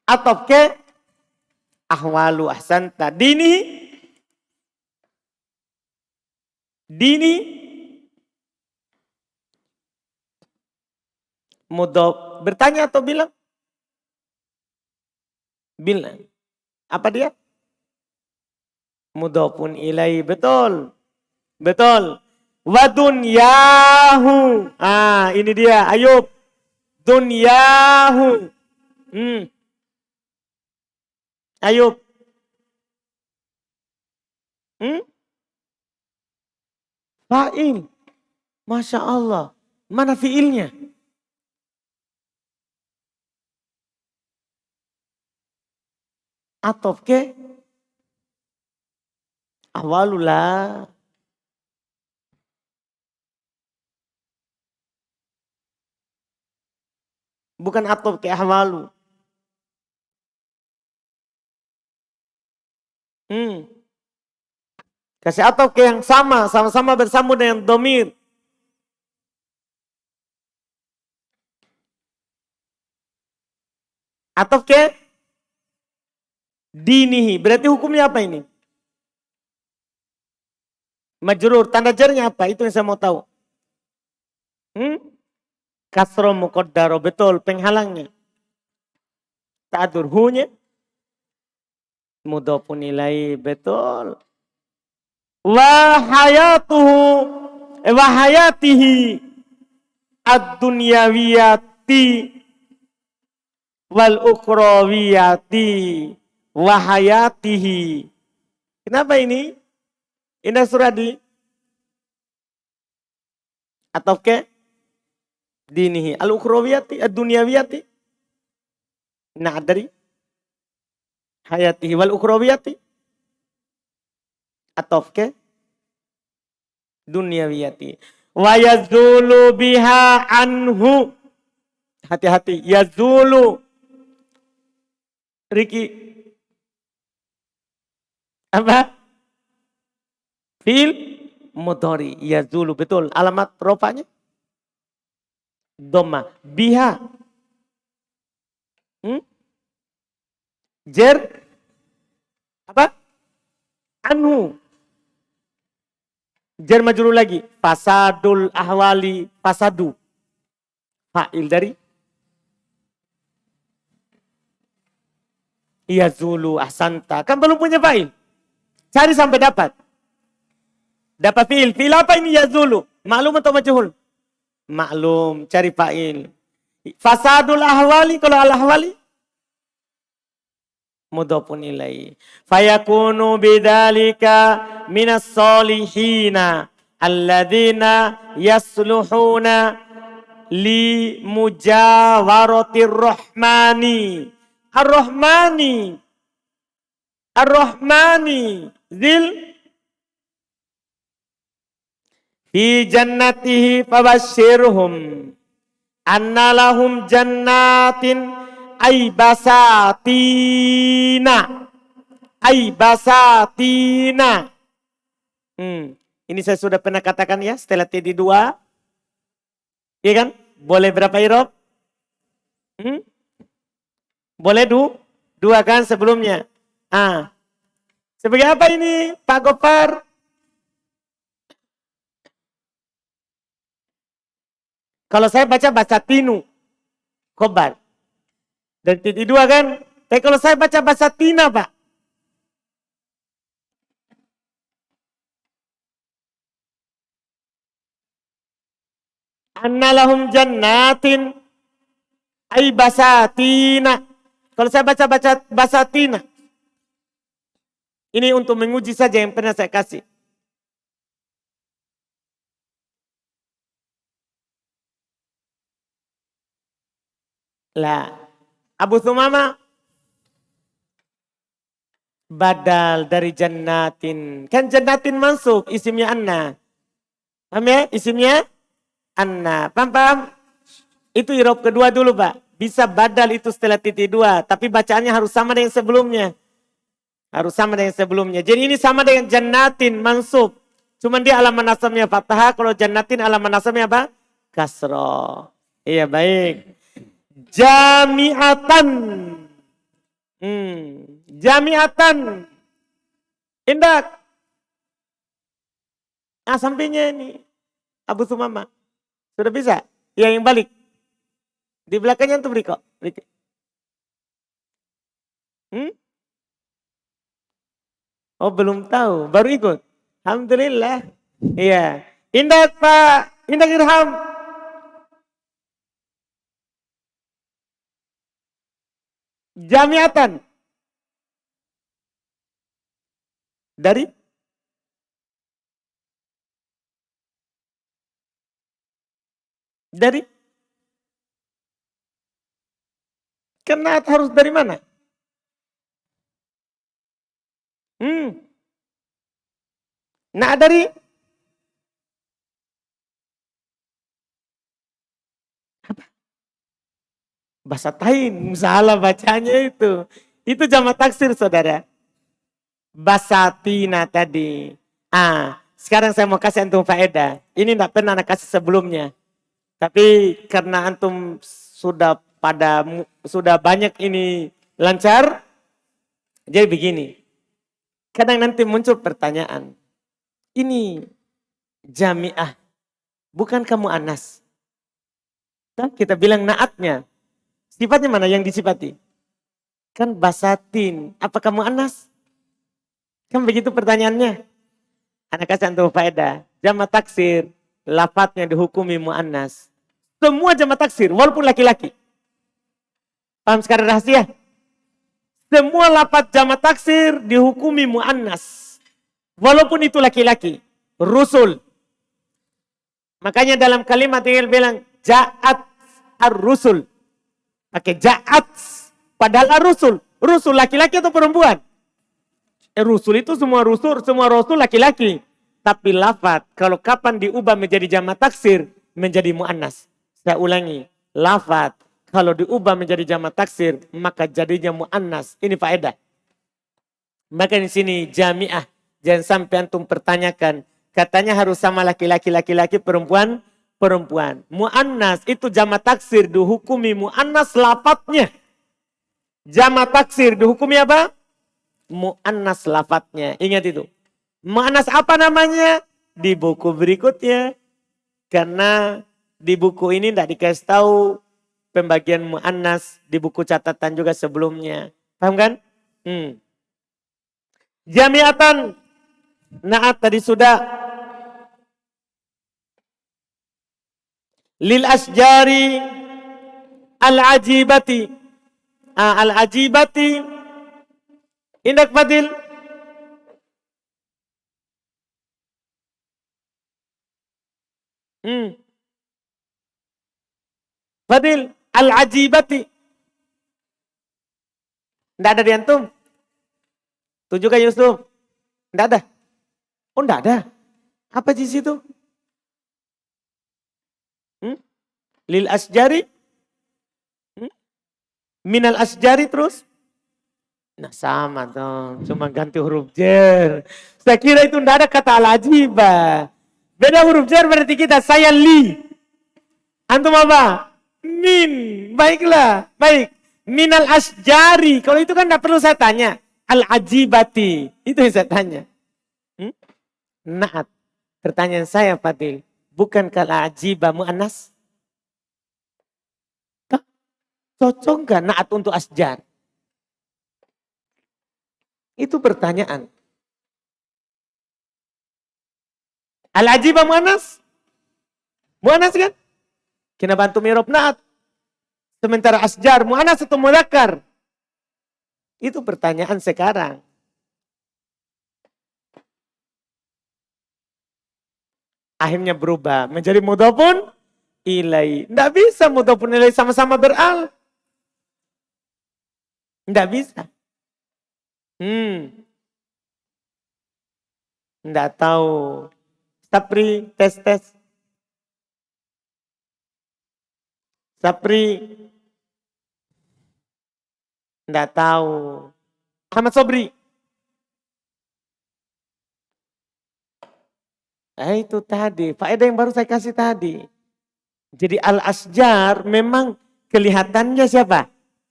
Atau ke ahwalu ahsanta. Dini. Mudhaf. Bertanya atau bilang? Bilang. Apa dia? Mudhafun ilaih. Betul. Betul. Wa dunyahu. Ini dia. Ayub. Dunyahu. Ayub. Fa'il. Masya Allah. Mana fi'ilnya? Atof ke awalullah. Bukan atof ke ahwalu. Kasih atof ke yang sama-sama bersambung dengan domir. Atof ke dinihi. Berarti hukumnya apa ini? Majrur. Tanda jarnya apa? Itu yang saya mau tahu. Kasro muqaddaro. Betul. Penghalangnya. Ta'adur. Hu-nya. Mudhafun ilaih. Betul. Wa hayatihi. Ad-dunyawiyati. Wal ukhrawiyati. Wahayatihi. Kenapa ini? Indah Suradi. Atau ke dinihi. Al-ukhrawiyati. Ad-dunyawiyati. Na'adari. Hayatihi. Wal ukhrawiyati. Atau ke dunyawiyati. Wa yazulu biha anhu. Hati-hati. Yazulu. Riki. Apa? Fil mudhari. Yazulu. Betul. Alamat rofanya? Dhamma. Biha. Jer. Apa? Anhu. Jer majrur lagi. Fasadul ahwali. Fasadu. Fa'il dari yazulu ahsanta. Kan belum punya fa'il. Cari sampai dapat. Dapat fi'il. Fi'il apa ini yazulu? Maklum atau majhul? Maklum. Cari fa'il. Fasadul ahwali. Kalau al-ahwali? Mudhafun ilaih. Fayakunu bidzalika minas solihina. Alladzina yasluhuna li mujawaratir rahmani. Ar-Rahmani. Ar-Rahmani. Zil. Fi jannatihi fabashshirhum. Anna lahum jannatin ay basatina. Ay basatina. Ini saya sudah pernah katakan ya setelah TD2. Iya kan? Boleh berapa irob? Boleh dua kan sebelumnya. Sebagai apa ini Pak Gopar? Kalau saya baca tinu. Khobar. Dan titik dua kan? Tapi kalau saya baca tina Pak. Annalahum jannatin ay basatina. Kalau saya baca basatina. Ini untuk menguji saja yang pernah saya kasih. Lah, Abu Thumama badal dari jannatin. Kan jannatin mansub, isimnya anna. Paham ya? Isimnya anna. Paham? Itu irob kedua dulu Pak. Bisa badal itu setelah titik dua. Tapi bacaannya harus sama dengan sebelumnya. Harus sama dengan sebelumnya. Jadi ini sama dengan jannatin mansub. Cuman dia alamat nasabnya fathah. Kalau jannatin alamat nasabnya apa? Kasroh. Iya baik. Jami'atan. Jami'atan. Indak. Sampingnya ini. Abu Thumama. Sudah bisa? Yang balik. Di belakangnya itu Riko. Oh belum tahu. Baru ikut. Alhamdulillah. Iya. Indak Pak. Indak Irham. Jamiatan. Dari? Kena harus dari mana? Nah dari? Apa? Bahasa Tain, salah bacanya itu. Itu jamak taksir saudara. Basatina tadi. Sekarang saya mau kasih antum faedah. Ini tidak pernah anak kasih sebelumnya. Tapi karena antum sudah banyak ini lancar. Jadi begini. Kadang nanti muncul pertanyaan. Ini jami'ah. Bukan kamu anas. Kita bilang naatnya. Sifatnya mana yang disifati? Kan basatin. Apa kamu anas? Kan begitu pertanyaannya. Anak kasih antum faedah. Jamak taksir. Lafadznya dihukumi mu'annas. Semua jamak taksir. Walaupun laki-laki. Paham sekarang rahasia? Semua lafadz jamak taksir dihukumi mu'annas. Walaupun itu laki-laki. Rusul. Makanya dalam kalimat tinggal bilang. Ja'at ar-rusul. Pakai ja'at. Padahal ar-rusul. Rusul laki-laki atau perempuan? Rusul itu semua rasul laki-laki. Tapi lafat kalau kapan diubah menjadi jamak taksir menjadi muannas. Saya ulangi, lafat kalau diubah menjadi jamak taksir maka jadinya muannas. Ini faedah. Maka di sini jamiah, jangan sampai antum pertanyakan, katanya harus sama laki-laki, laki-laki, perempuan, perempuan. Muannas itu jamak taksir dihukumi muannas lafatnya. Jamak taksir dihukumi apa? Muannas lafatnya. Ingat itu. Muannas apa namanya? Di buku berikutnya. Karena di buku ini tidak dikasih tahu pembagian muannas, di buku catatan juga sebelumnya. Paham kan? Jamiatan. Naat tadi sudah. Lil asjari al-ajibati. Al-ajibati. Indak Fadil. Fadil. Al-ajibati. Tidak ada di antum? Tunjukkan Yusuf. Tidak ada? Oh tidak ada. Apa di situ? Lil asjari. Minal asjari terus. Nah sama dong. Cuma ganti huruf jer. Saya kira itu tidak ada kata al-ajibah. Beda huruf jer berarti kita. Saya li. Antum apa? Min. Baiklah. Baik. Minal asjari. Kalau itu kan tidak perlu saya tanya. Al-ajibati. Itu yang saya tanya. Naat. Pertanyaan saya Fadil. Bukankah al-ajibah mu'annas? Cocok nggak naat untuk asjar? Itu pertanyaan. Al-ajibah mu'annas? Mu'annas kan? Kenapa antum irob naat? Sementara asjar mu'annas atau mudzakkar? Itu pertanyaan sekarang. Akhirnya berubah menjadi mudhofun ilai. Tidak bisa mudhofun ilai sama-sama beral. Tidak bisa. Tidak tahu. Sapri, tes. Sapri. Tidak tahu. Ahmad Sobri. Itu tadi. Faedah yang baru saya kasih tadi. Jadi al-asjar memang kelihatannya siapa?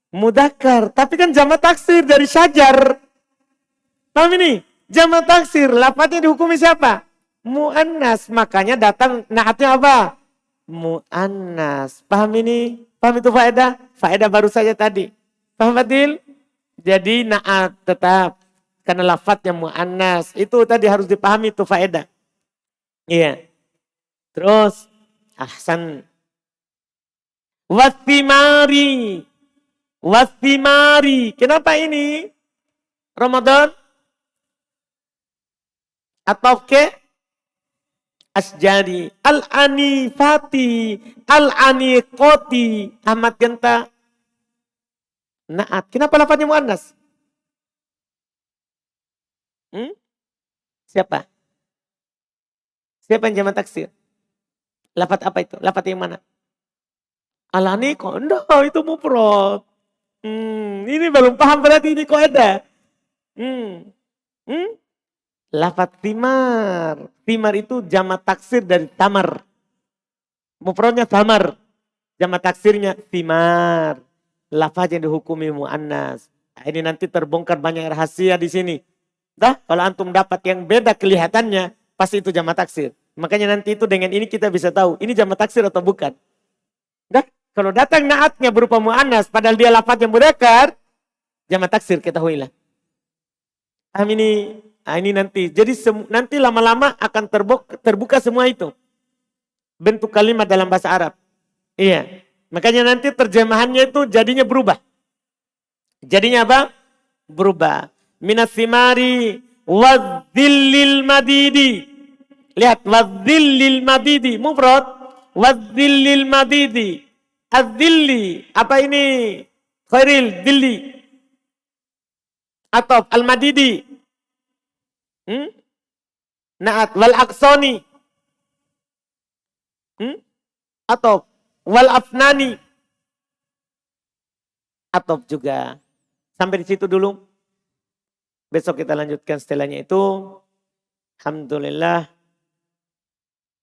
Mudzakkar. Tapi kan jamak taksir dari syajar. Paham ini? Jamak taksir. Lafadznya dihukumi siapa? Mu'annas. Makanya datang naatnya apa? Mu'annas. Paham ini? Paham itu faedah? Faedah baru saja tadi. Paham Fadil? Jadi naat tetap. Karena lafadznya mu'annas. Itu tadi harus dipahami itu faedah. Iya. Terus. Ahsan. Wathimari. Wathimari. Kenapa ini? Ramadan? Atau ke? Asjari. Al-anifati. Al-aniqoti. Ahmad Genta. Naat. Kenapa lafadznya mu'annas? Siapa? Siapa yang jamak taksir? Lafadz apa itu? Lafadz yang mana? Al-aniqo. Enggak, itu mufrad. Ini belum paham berarti ini kaidah. Lafadz thimar. Thimar itu jamak taksir dari tamar. Mufradnya tamar. Jamak taksirnya thimar. Lafadz yang dihukumi mu'annas. Nah, ini nanti terbongkar banyak rahasia di sini. Kalau antum dapat yang beda kelihatannya, pasti itu jamak taksir. Makanya nanti itu dengan ini kita bisa tahu, ini jamak taksir atau bukan. Kalau datang naatnya berupa mu'annas, padahal dia lafadz yang mudzakkar, jamak taksir ketahuilah. Ini nanti. Jadi nanti lama-lama akan terbuka semua itu. Bentuk kalimat dalam bahasa Arab. Iya. Makanya nanti terjemahannya itu jadinya berubah. Jadinya apa? Berubah. Minas simari wadzillil madidi. Lihat, wadzillil madidi. Mufrad. Wadzillil madidi. Az-zilli. Apa ini? Khairil zilli. Atau al-madidi. Naat wal aqsani. Atau wal afnani. Atau juga. Sampai di situ dulu. Besok kita lanjutkan setelahnya itu. Alhamdulillah.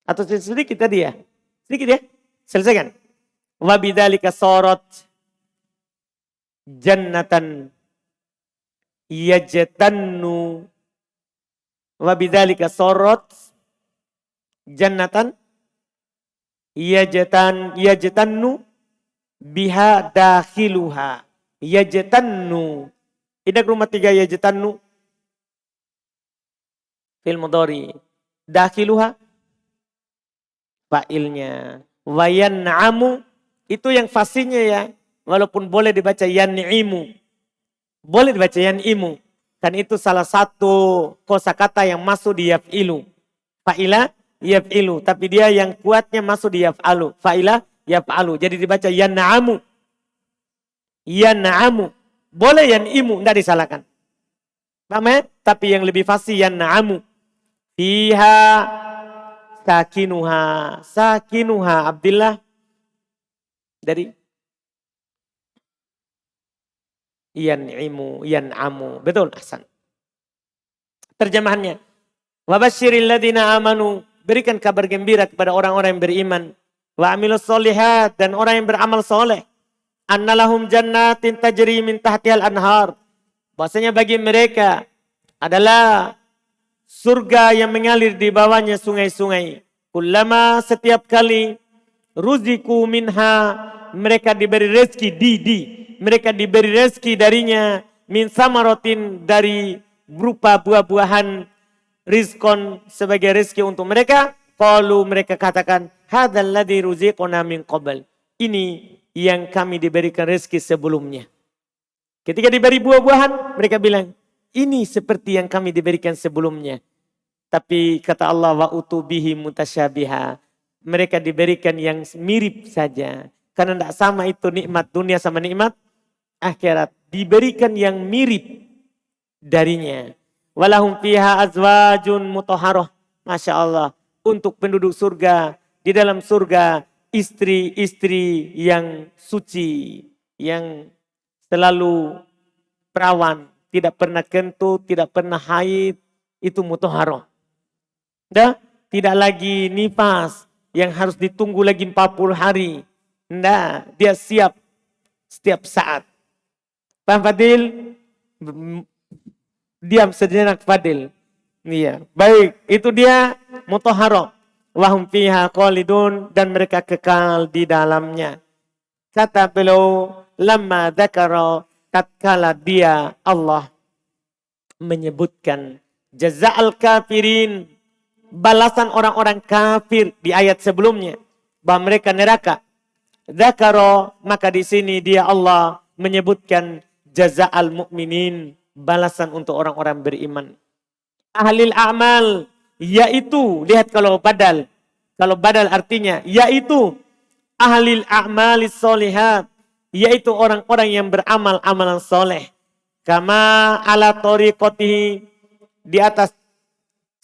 Atau sedikit tadi ya. Sedikit ya. Selesaikan. Wabidzalika sorot jannatan yajtannu. Wabidzalika sorot jannatan yajtannu biha dakhiluha. Yajtannu. Idak rumah 3 yajtannu. Fil mudhari. Dakhiluha. Fa'ilnya. Wayan'amu. Itu yang fasihnya ya. Walaupun boleh dibaca yan'imu. Boleh dibaca yan'imu. Kan itu salah satu kosakata yang masuk di yaf'ilu. Fa'ila yaf'ilu. Tapi dia yang kuatnya masuk di yaf'alu. Fa'ila yaf'alu. Jadi dibaca yan'amu. Yan'amu. Boleh yan'imu. Tidak disalahkan. Paham ya? Tapi yang lebih fasih yan'amu. Fiha sakinuha. Sakinuha Abdillah. Dari yan'imu, yan'amu. Betul, ahsan. Terjemahannya. Wabasyiril ladina amanu. Berikan kabar gembira kepada orang-orang yang beriman. Wa amilus solihat. Dan orang yang beramal soleh. Annalahum jannatin tajri min tahtihal anhar. Bahasanya bagi mereka adalah surga yang mengalir di bawahnya sungai-sungai. Kullama setiap kali ruziku minha. Mereka diberi rezeki mereka diberi rezeki darinya min samarotin dari berupa buah-buahan rizkon sebagai rezeki untuk mereka. Qalu mereka katakan hadzal ladzi ruziqna min qabl. Ini yang kami diberikan rezeki sebelumnya. Ketika diberi buah-buahan mereka bilang ini seperti yang kami diberikan sebelumnya. Tapi kata Allah wa utubihi mutasyabiha. Mereka diberikan yang mirip saja. Karena tidak sama itu nikmat dunia sama nikmat akhirat. Diberikan yang mirip darinya. Walahum fiha azwajun mutahharah. Masya Allah. Untuk penduduk surga. Di dalam surga istri-istri yang suci. Yang selalu perawan. Tidak pernah kentut. Tidak pernah haid. Itu mutahharah. Tidak lagi nifas. Yang harus ditunggu lagi 40 hari. Nah, dia siap setiap saat. Paham Fadil? Diam sejenak Fadil. Iya, baik. Itu dia mutahharah. Wahum fiha khalidun dan mereka kekal di dalamnya. Kata beliau, lamma dzakara tatkala dia Allah menyebutkan jaza'al kafirin, balasan orang-orang kafir di ayat sebelumnya bahwa mereka neraka. Dzakara, maka di sini dia Allah menyebutkan jaza'al mu'minin, balasan untuk orang-orang beriman. Ahlil a'mal, yaitu, lihat kalau badal artinya, yaitu ahlil a'malis solihat, yaitu orang-orang yang beramal amalan soleh. Kama ala tariqatihi, di atas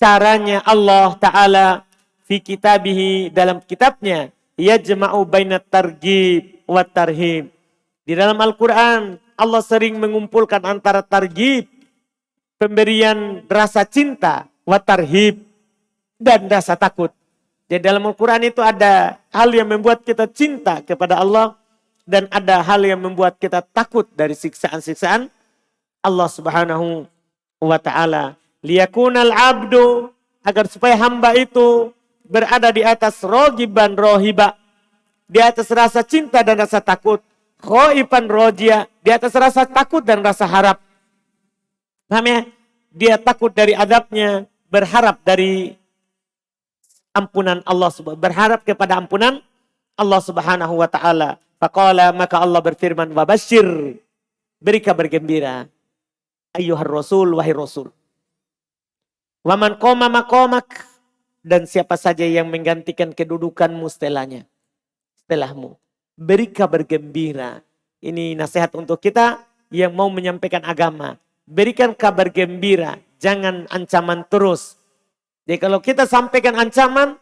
caranya Allah Ta'ala fi kitabihi, dalam kitabnya. Yajma'u bainat targhib wa tarhib. Di dalam Al-Quran Allah sering mengumpulkan antara targhib, pemberian rasa cinta, wa tarhib, dan rasa takut. Jadi dalam Al-Quran itu ada hal yang membuat kita cinta kepada Allah dan ada hal yang membuat kita takut dari siksaan-siksaan Allah Subhanahu wa Ta'ala. Liyakunal abdu, agar supaya hamba itu berada di atas rogiban rohiba, di atas rasa cinta dan rasa takut. Khoifan rojia, di atas rasa takut dan rasa harap. Paham ya? Dia takut dari adabnya, berharap dari ampunan Allah, berharap kepada ampunan Allah Subhanahu wa Ta'ala. Faqala, maka Allah berfirman, wabashir, beri kabar gembira, ayyuhar rasul, wahai rasul. Waman qoma maqamak, dan siapa saja yang menggantikan kedudukanmu setelahmu. Beri kabar gembira. Ini nasihat untuk kita yang mau menyampaikan agama. Berikan kabar gembira. Jangan ancaman terus. Jadi kalau kita sampaikan ancaman,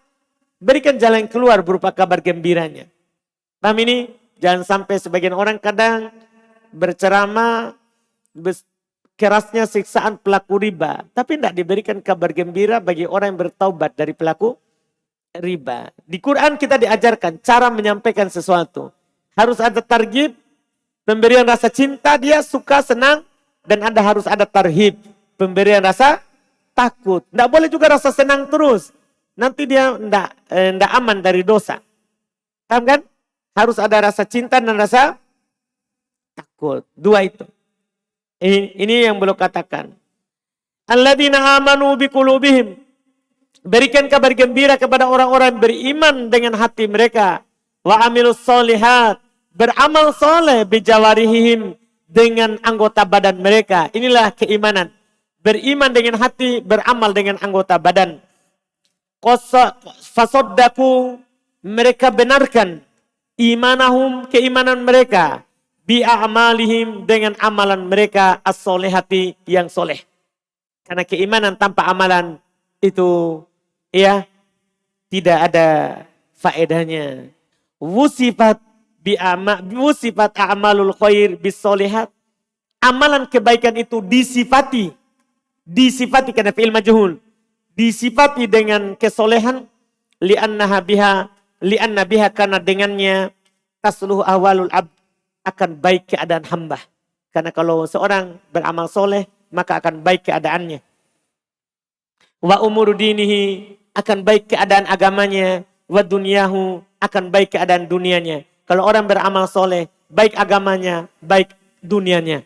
berikan jalan keluar berupa kabar gembiranya. Paham ini? Jangan sampai sebagian orang kadang berceramah, kerasnya siksaan pelaku riba. Tapi tidak diberikan kabar gembira bagi orang yang bertaubat dari pelaku riba. Di Quran kita diajarkan cara menyampaikan sesuatu. Harus ada targhib, pemberian rasa cinta, dia suka, senang. Dan harus ada tarhib, pemberian rasa takut. Tidak boleh juga rasa senang terus. Nanti dia tidak aman dari dosa. Paham kan? Harus ada rasa cinta dan rasa takut. Dua itu. Ini yang belum katakan. Alladzina amanu biqulubihim. Berikan kabar gembira kepada orang-orang beriman dengan hati mereka. Wa amilus solihat. Beramal soleh bijawarihim. Dengan anggota badan mereka. Inilah keimanan. Beriman dengan hati, beramal dengan anggota badan. Fasoddaku, mereka benarkan imanahum, keimanan mereka. Bi'amalihim, dengan amalan mereka as-solehati, yang soleh. Karena keimanan tanpa amalan itu ya tidak ada faedahnya. Wusifat a'malul khair bisolehat. Amalan kebaikan itu disifati karena fi'il majhul. Disifati dengan kesolehan li'anna biha karena dengannya tasluhu awalul abd, akan baik keadaan hamba. Karena kalau seorang beramal soleh maka akan baik keadaannya. Wa umuru dinihi, akan baik keadaan agamanya. Wa dunyahu, akan baik keadaan dunianya. Kalau orang beramal soleh, baik agamanya, baik dunianya.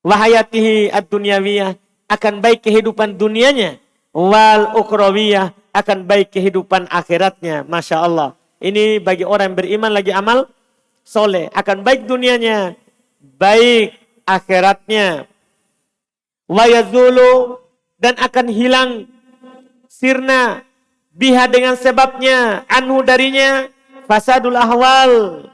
Wahayatihi ad-dunyawiyah, akan baik kehidupan dunianya. Wal ukhrawiyah, akan baik kehidupan akhiratnya. Masya Allah. Ini bagi orang yang beriman lagi amal soleh. Akan baik dunianya, baik akhiratnya. Wayazulu, dan akan hilang sirna biha dengan sebabnya, anhu darinya, fasadul ahwal,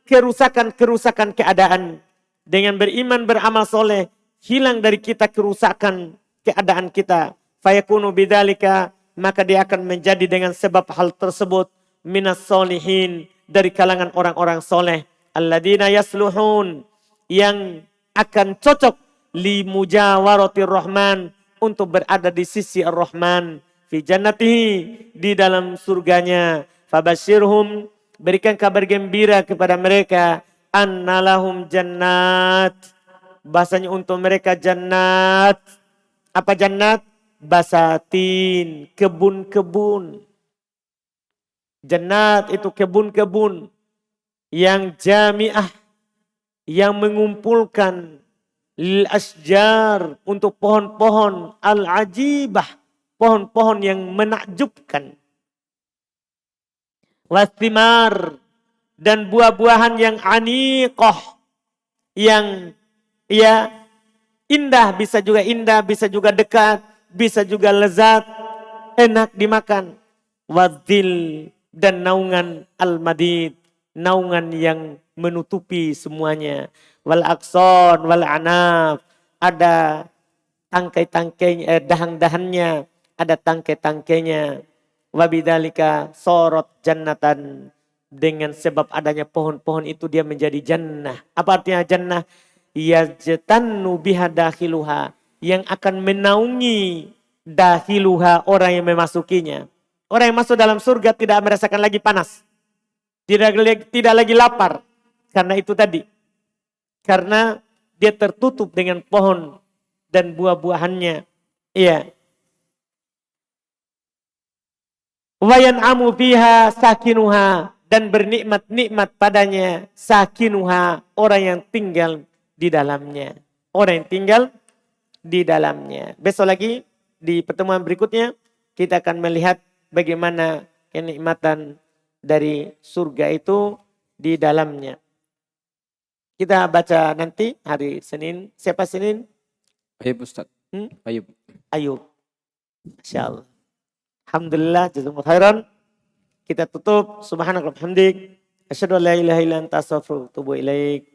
kerusakan keadaan. Dengan beriman beramal soleh, hilang dari kita kerusakan keadaan kita. Fayakunu bidzalika, maka dia akan menjadi dengan sebab hal tersebut minas solihin, dari kalangan orang-orang soleh. Alladzina yasluhun, yang akan cocok li mujawaratir rahman, untuk berada di sisi ar-Rahman. Fi jannatihi, di dalam surganya. Fabashirhum, berikan kabar gembira kepada mereka. Annalahum jannat, bahasanya untuk mereka jannat. Apa jannat? Basatin, kebun-kebun. Jannat itu kebun-kebun yang jami'ah, yang mengumpulkan lil asjar, untuk pohon-pohon al-ajibah, pohon-pohon yang menakjubkan. Wastimar, dan buah-buahan yang aniqah, yang ya indah, bisa juga dekat, bisa juga lezat, enak dimakan. Wadzil, dan naungan al-madid, naungan yang menutupi semuanya. Wal akson, wal anaf, ada tangkai-tangkainya, dahan-dahannya, ada tangkai-tangkainya. Wabidzalika sorot jannatan, dengan sebab adanya pohon-pohon itu dia menjadi jannah. Apa artinya jannah? Yajtannu biha dakhiluha, yang akan menaungi dakhiluha, orang yang memasukinya. Orang yang masuk dalam surga tidak merasakan lagi panas. Tidak lagi lapar. Karena itu tadi. Karena dia tertutup dengan pohon dan buah-buahannya. Iya. Wa yan'amu fiha sakinuha, dan bernikmat-nikmat padanya sakinuha, orang yang tinggal di dalamnya. Orang yang tinggal di dalamnya. Besok lagi di pertemuan berikutnya kita akan melihat bagaimana kenikmatan dari surga itu di dalamnya. Kita baca nanti hari Senin. Siapa Senin? Ayub Ustaz. Ayub. Ayub. Masya Allah. Alhamdulillah, jazakumullah khairan. Kita tutup. Subhanallah, hamdik. Asyhadu an la ilaha illa anta astaghfiruka wa atubu ilaik.